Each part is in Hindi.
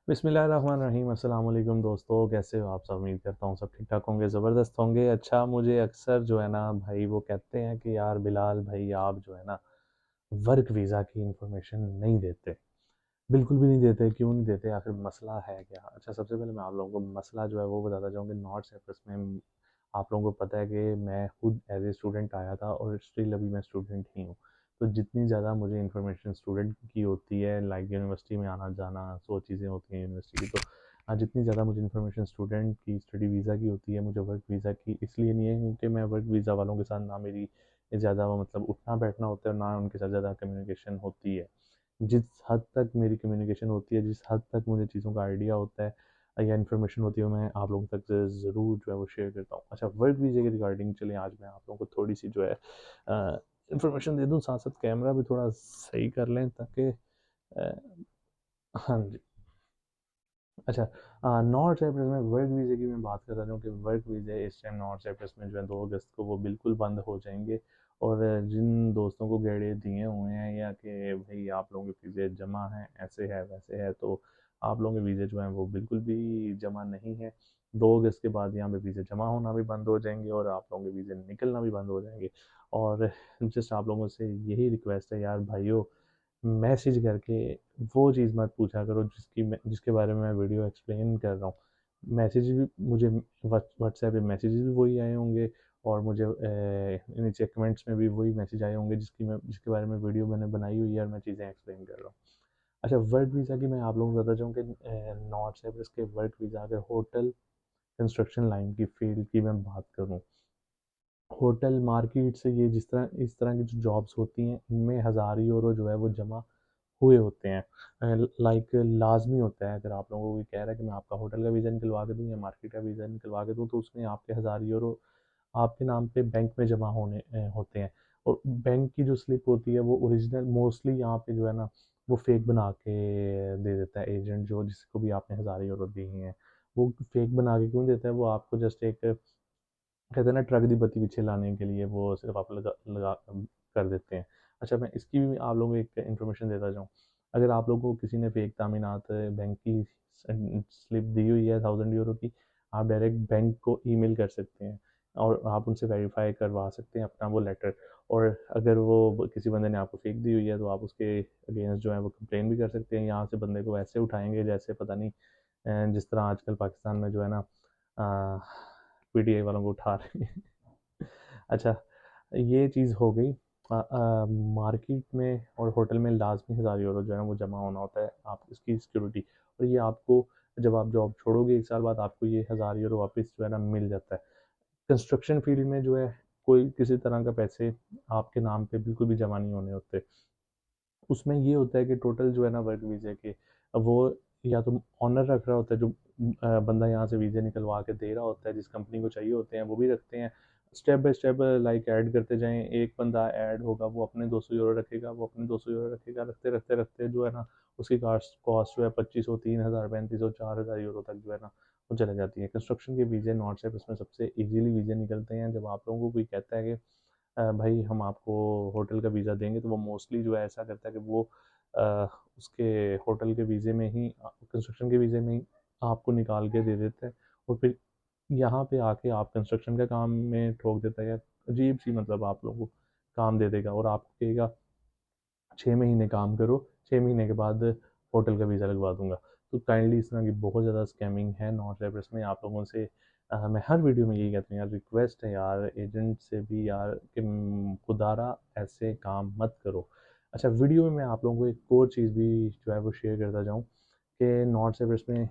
बिस्मिल्लाहिर्रहमानिर्रहीम। अस्सलाम वालेकुम दोस्तों, कैसे हो आप सब? उम्मीद करता हूँ सब ठीक-ठाक होंगे, ज़बरदस्त होंगे। अच्छा, मुझे अक्सर जो है ना भाई वो कहते हैं कि यार बिलाल भाई आप जो है ना वर्क वीज़ा की इन्फॉर्मेशन नहीं देते। बिल्कुल भी नहीं देते, क्यों नहीं देते? आखिर मसला है क्या? अच्छा, सबसे पहले मैं आप लोगों को मसला जो है वो बताता जाऊँ कि नॉर्थ साइप्रस में आप लोगों को पता है कि मैं खुद एज़ ए स्टूडेंट आया था और स्टिल अभी मैं स्टूडेंट ही हूँ। तो जितनी ज़्यादा मुझे इन्फॉर्मेशन स्टूडेंट की होती है, लाइक यूनिवर्सिटी में आना-जाना, सो चीज़ें होती हैं यूनिवर्सिटी की, तो जितनी ज़्यादा मुझे इन्फॉर्मेशन स्टूडेंट की स्टडी वीज़ा की होती है, मुझे वर्क वीज़ा की इसलिए नहीं है क्योंकि मैं वर्क वीज़ा वालों के साथ ना मेरी ज़्यादा वो मतलब उठना-बैठना होता है और ना उनके साथ ज़्यादा कम्युनिकेशन होती है। जिस हद तक मेरी कम्युनिकेशन होती है, जिस हद तक मुझे चीज़ों का आइडिया होता है या इन्फॉर्मेशन होती है, वो मैं आप लोगों तक ज़रूर जो है वो शेयर करता हूँ। अच्छा, वर्क वीज़ा के रिगार्डिंग चलिए आज मैं आप लोगों को थोड़ी-सी जो है इन्फॉर्मेशन दे दूँ, साथ-साथ कैमरा भी थोड़ा सही कर लें ताकि अ, हाँ जी। अच्छा, नॉर्थ साइप्रस में वर्क वीज़े की मैं बात कर रहा हूँ कि वर्क वीज़े इस टाइम नॉर्थ साइप्रस में जो है 2 अगस्त को वो बिल्कुल बंद हो जाएँगे। और जिन दोस्तों को गेड़े दिए हुए हैं या कि भई आप लोगों के वीज़े जमा हैं, ऐसे है, वैसे है, तो आप लोगों के वीज़े जो हैं वो बिल्कुल भी जमा नहीं है। 2 अगस्त के बाद यहाँ पे वीज़े जमा होना भी बंद हो जाएँगे और आप लोगों के वीज़े निकलना भी बंद हो जाएँगे। और जस्ट आप लोगों से यही रिक्वेस्ट है यार भाइयों, मैसेज करके वो चीज़ मत पूछा करो जिसके बारे में मैं वीडियो एक्सप्लेन कर रहा हूँ। मैसेज भी मुझे व्हाट्सएप पे मैसेजेस भी वही आए होंगे और मुझे नीचे कमेंट्स में भी वही मैसेज आए होंगे जिसके बारे में वीडियो मैंने बनाई हुई है और मैं चीज़ें एक्सप्लेन कर रहा हूँ। अच्छा, वर्क वीज़ा की मैं आप लोगों को बताता चाहूँ कि नॉर्थ साइप्रस के वर्क वीज़ा अगर होटल कंस्ट्रक्शन लाइन की फील्ड की मैं बात करूँ, होटल मार्केट से ये जिस तरह इस तरह की जो जॉब्स होती हैं, इनमें हज़ार यूरो जो है वो जमा हुए होते हैं। लाइक लाज़मी होता है, अगर आप लोगों को कोई कह रहा है कि मैं आपका होटल का वीज़ा निकलवा के दूँ या मार्केट का वीज़ा निकलवा के दूँ, तो उसमें आपके 1000 यूरो आपके नाम पे बैंक में जमा होते हैं। और बैंक की जो स्लिप होती है वो ओरिजिनल मोस्टली यहाँ पे जो है ना वो फेक बना के दे देता है एजेंट, जो जिसको भी आपने 1000 यूरो दिए हैं। वो फेक बना के क्यों देता है? वो आपको जस्ट एक कहते हैं ना ट्रक दी बत्ती पीछे लाने के लिए वो सिर्फ आप लगा लगा कर देते हैं। अच्छा, मैं इसकी भी आप लोगों को एक इन्फॉर्मेशन देता जाऊँ। अगर आप लोगों को किसी ने फेक तामीनात बैंक की स्लिप दी हुई है 1000 यूरो की, आप डायरेक्ट बैंक को ईमेल कर सकते हैं और आप उनसे वेरीफाई करवा सकते हैं अपना वो लेटर। और अगर वो किसी बंदे ने आपको फेक दी हुई है तो आप उसके अगेंस्ट जो है वो कंप्लेन भी कर सकते हैं। यहाँ से बंदे को ऐसे उठाएंगे जैसे पता नहीं जिस तरह आजकल पाकिस्तान में जो है ना पीटीआई वालों को उठा रहे हैं। अच्छा, ये चीज़ हो गई। मार्केट में और होटल में लाजमी 1000 यूरो जो है ना वो जमा होना होता है, आप इसकी सिक्योरिटी। और ये आपको जब आप जॉब छोड़ोगे 1 साल बाद आपको ये 1000 यूरो वापस जो है ना मिल जाता है। कंस्ट्रक्शन फील्ड में जो है कोई किसी तरह का पैसे आपके नाम पे बिल्कुल भी जमा नहीं होने होते। उसमें ये होता है कि टोटल जो है ना वर्क वीज़े के वो या तो ऑनर रख रहा होता है, जो बंदा यहाँ से वीज़े निकलवा के दे रहा होता है, जिस कंपनी को चाहिए होते हैं वो भी रखते हैं। Step by step like add करते जाएँ, एक बंदा ऐड होगा वो अपने 200 यूरो रखेगा, वो अपने 200 यूरो रखेगा, रखते-रखते जो है ना उसकी कास्ट कॉस्ट जो है 2500, 3000, 3500, 4000 यूरो तक जो है ना वो चले जाती है। कंस्ट्रक्शन के वीज़े नॉर्थ साइप्रस में सबसे ईज़िली वीज़े निकलते हैं। जब आप लोगों को कोई कहता है कि भाई हम आपको होटल का वीज़ा देंगे, तो वो मोस्टली जो है ऐसा करता है कि वो अ, उसके होटल के वीज़े में ही कंस्ट्रक्शन के वीज़े में ही आपको निकाल के दे देता है और फिर यहाँ पे आके आप कंस्ट्रक्शन का काम में ठोक देता है या अजीब-सी मतलब आप लोगों को काम दे देगा और आपको कहेगा 6 महीने काम करो, 6 महीने के बाद होटल का वीज़ा लगवा दूँगा। तो काइंडली इस तरह की बहुत ज़्यादा स्कैमिंग है नॉर्थ साइप्रस में। आप लोगों से मैं हर वीडियो में यही कहता हूँ यार, रिक्वेस्ट है यार एजेंट से भी यार कि खुदारा ऐसे काम मत करो। अच्छा, वीडियो में मैं आप लोगों को एक और चीज़ भी जो है वो शेयर करता जाऊँ कि नॉर्थ साइप्रस में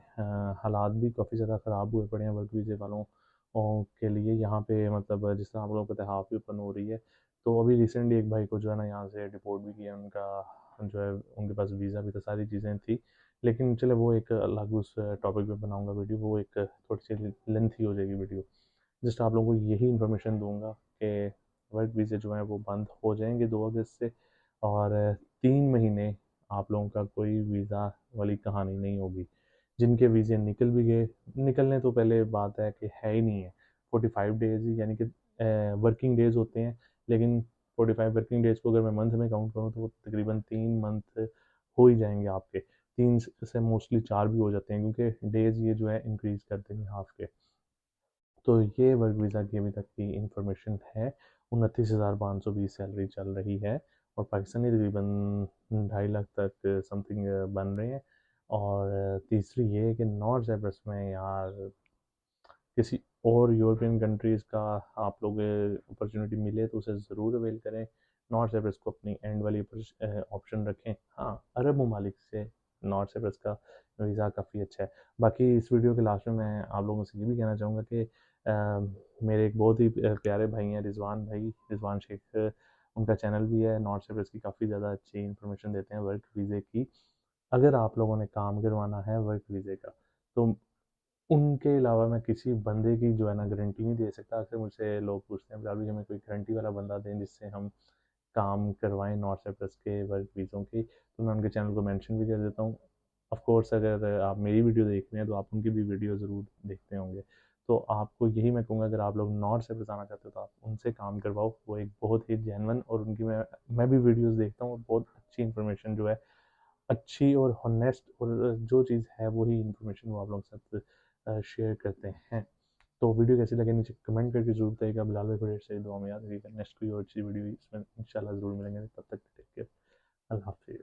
हालात भी काफ़ी ज़्यादा ख़राब हुए पड़े हैं वर्क वीज़े वालों के लिए। यहाँ पे मतलब जिस तरह आप लोगों को पता है हाफ़ ओपन हो रही है, तो अभी रिसेंटली एक भाई को जो है ना यहाँ से डिपोर्ट भी किया। उनका जो है उनके पास वीज़ा भी था, सारी चीज़ें थी। लेकिन चलो वो एक अलग उस टॉपिक पे बनाऊँगा वीडियो, वो एक थोड़ी-सी लेंथी हो जाएगी वीडियो। जस्ट आप लोगों को यही इन्फॉर्मेशन दूँगा कि वर्क वीज़े जो हैं वो बंद हो जाएँगे 2 अगस्त से और 3 महीने आप लोगों का कोई वीज़ा वाली कहानी नहीं होगी। जिनके वीज़े निकल भी गए, निकलने तो पहले बात है कि है ही नहीं है। 45 डेज़ ही यानी कि वर्किंग डेज़ होते हैं, लेकिन 45 वर्किंग डेज़ को अगर मैं मंथ में काउंट करूँ तो वो तकरीबन 3 मंथ हो ही जाएँगे आपके। 3 से मोस्टली 4 भी हो जाते हैं, क्योंकि डेज़ ये जो है इंक्रीज़ कर देंगे हाफ के। तो ये वर्क वीज़ा की अभी तक की इंफॉर्मेशन है। 29,520 सैलरी चल रही है और पाकिस्तानी तकरीबन 2.5 लाख तक समथिंग बन रहे हैं। और तीसरी ये है कि नॉर्थ साइप्रस में यार किसी और यूरोपियन कंट्रीज़ का आप लोग अपॉर्चुनिटी मिले तो उसे ज़रूर अवेल करें। नॉर्थ साइप्रस को अपनी एंड वाली ऑप्शन रखें। हाँ, अरब ममालिक से नॉर्थ साइप्रस का वीज़ा काफ़ी अच्छा है। बाकी इस वीडियो के लास्ट में मैं आप लोगों से ये भी कहना चाहूँगा कि मेरे एक बहुत ही प्यारे भाई हैं रिजवान शेख, उनका चैनल भी है। नॉर्थ साइप्रस की काफ़ी ज़्यादा अच्छी इन्फॉर्मेशन देते हैं वर्क वीज़े की। अगर आप लोगों ने काम करवाना है वर्क वीज़े का, तो उनके अलावा मैं किसी बंदे की जो है ना गारंटी नहीं दे सकता। अक्सर मुझसे लोग पूछते हैं, बिलाल भाई हमें कोई गारंटी वाला बंदा दें जिससे हम काम करवाएँ नॉर्थ साइप्रस के वर्क वीज़ों की। तो मैं उनके चैनल को मेंशन भी कर देता हूँ। ऑफ़ कोर्स अगर आप मेरी वीडियो देख रहे हैं तो आप उनकी भी वीडियो ज़रूर देखते होंगे। तो आपको यही मैं कहूँगा, अगर आप लोग नॉर्थ साइप्रस आना चाहते हो तो आप उनसे काम करवाओ। वो एक बहुत ही जेन्युइन, और उनकी मैं भी वीडियोज़ देखता हूँ और बहुत अच्छी इन्फॉर्मेशन जो है, अच्छी और हॉनेस्ट, और जो चीज़ है वही इन्फॉर्मेशन वो आप लोगों के साथ शेयर करते हैं। तो वीडियो कैसी लगे नीचे कमेंट करके ज़रूर बताइएगा। बिलाल भाई को ढेर सारी दुआ में याद रखिएगा। नेक्स्ट कोई और अच्छी वीडियो इसमें इंशाल्लाह ज़रूर मिलेंगे। तब तक टेक केयर। अल्लाह हाफ़िज़।